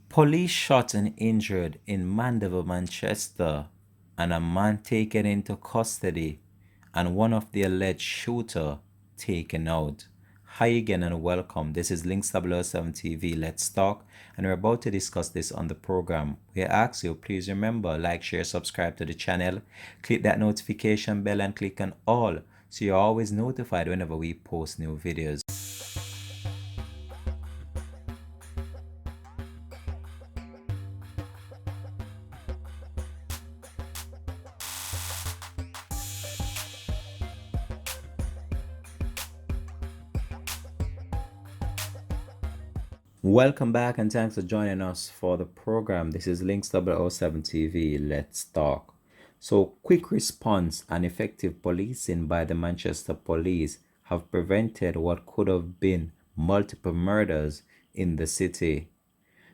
Police shot and injured in Mandeville, Manchester, and a man taken into custody, and one of the alleged shooter taken out. Hi again and welcome. This is Links 007 TV. Let's talk, and we're about to discuss this on the program. We ask you, please remember, like, share, subscribe to the channel, click that notification bell, and click on all so you're always notified whenever we post new videos. Welcome back and thanks for joining us for the program. This is Links 007 TV. Let's talk. So, quick response and effective policing by the Manchester police have prevented what could have been multiple murders in the city.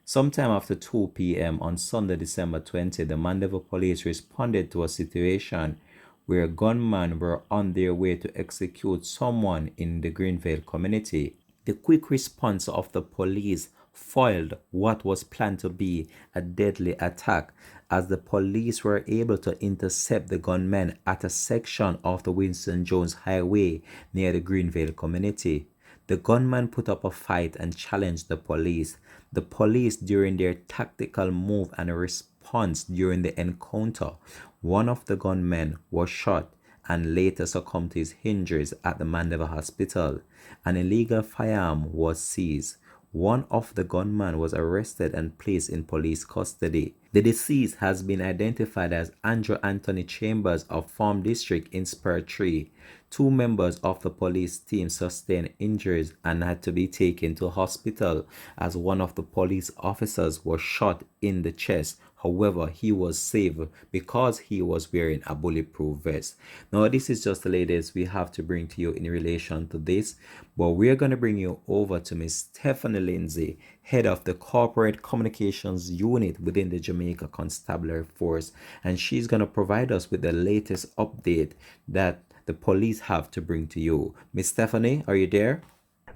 Sometime after 2 p.m. on Sunday, December 20, the Mandeville police responded to a situation where gunmen were on their way to execute someone in the Greenvale community. The quick response of the police foiled what was planned to be a deadly attack, as the police were able to intercept the gunmen at a section of the Winston Jones Highway near the Greenvale community. The gunman put up a fight and challenged the police. The police, during their tactical move and response during the encounter, one of the gunmen was shot and later succumbed to his injuries at the Mandeville Hospital. An illegal firearm was seized. One of the gunmen was arrested and placed in police custody. The deceased has been identified as Andrew Anthony Chambers of Farm District in Spur 3. Two members of the police team sustained injuries and had to be taken to hospital, as one of the police officers was shot in the chest. However, he was saved because he was wearing a bulletproof vest. Now, this is just the latest we have to bring to you in relation to this, but we're going to bring you over to Miss Stephanie Lindsay, head of the Corporate Communications Unit within the Jamaica Constabulary Force, and she's going to provide us with the latest update that the police have to bring to you. Miss Stephanie, are you there?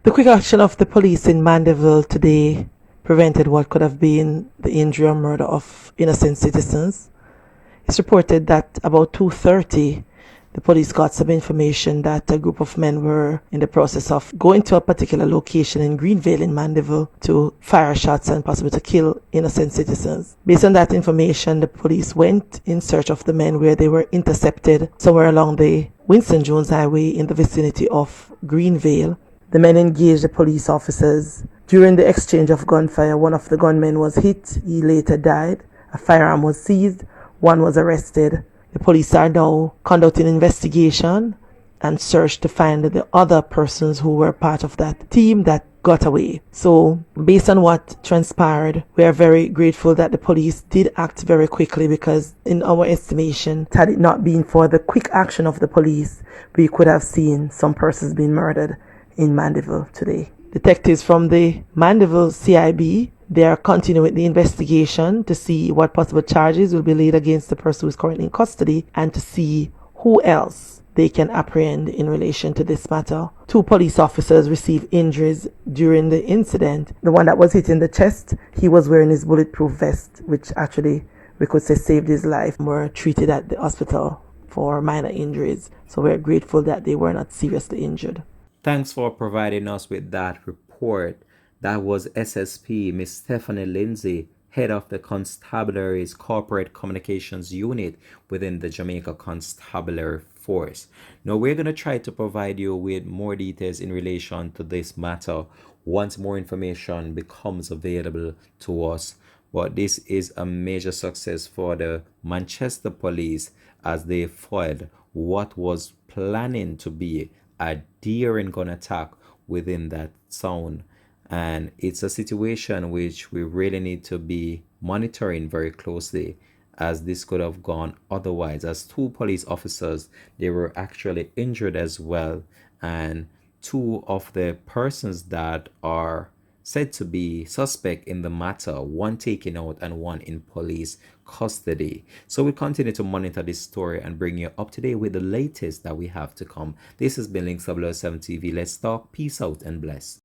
The quick action of the police in Mandeville today prevented what could have been the injury or murder of innocent citizens. It's reported that about 2:30, the police got some information that a group of men were in the process of going to a particular location in Greenvale in Mandeville to fire shots and possibly to kill innocent citizens. Based on that information, the police went in search of the men, where they were intercepted somewhere along the Winston Jones Highway in the vicinity of Greenvale. The men engaged the police officers. During the exchange of gunfire, one of the gunmen was hit. He later died. A firearm was seized. One was arrested. The police are now conducting investigation and search to find the other persons who were part of that team that got away. So, based on what transpired, we are very grateful that the police did act very quickly, because in our estimation, had it not been for the quick action of the police, we could have seen some persons being murdered in Mandeville today. Detectives from the Mandeville CIB, they are continuing the investigation to see what possible charges will be laid against the person who is currently in custody, and to see who else they can apprehend in relation to this matter. Two police officers received injuries during the incident. The one that was hit in the chest, he was wearing his bulletproof vest, which actually we could say saved his life. Were treated at the hospital for minor injuries. So we're grateful that they were not seriously injured. Thanks for providing us with that report. That was SSP Miss Stephanie Lindsay, head of the Constabulary's Corporate Communications Unit within the Jamaica Constabulary Force. Now, we're going to try to provide you with more details in relation to this matter once more information becomes available to us. But this is a major success for the Manchester police, as they foiled what was planning to be a daring gun attack within that zone. And it's a situation which we really need to be monitoring very closely, as this could have gone otherwise, as two police officers, they were actually injured as well, and two of the persons that are said to be suspect in the matter, one taken out and one in police custody. So we continue to monitor this story and bring you up to date with the latest that we have to come. This has been Links 007 TV. Let's talk. Peace out and bless.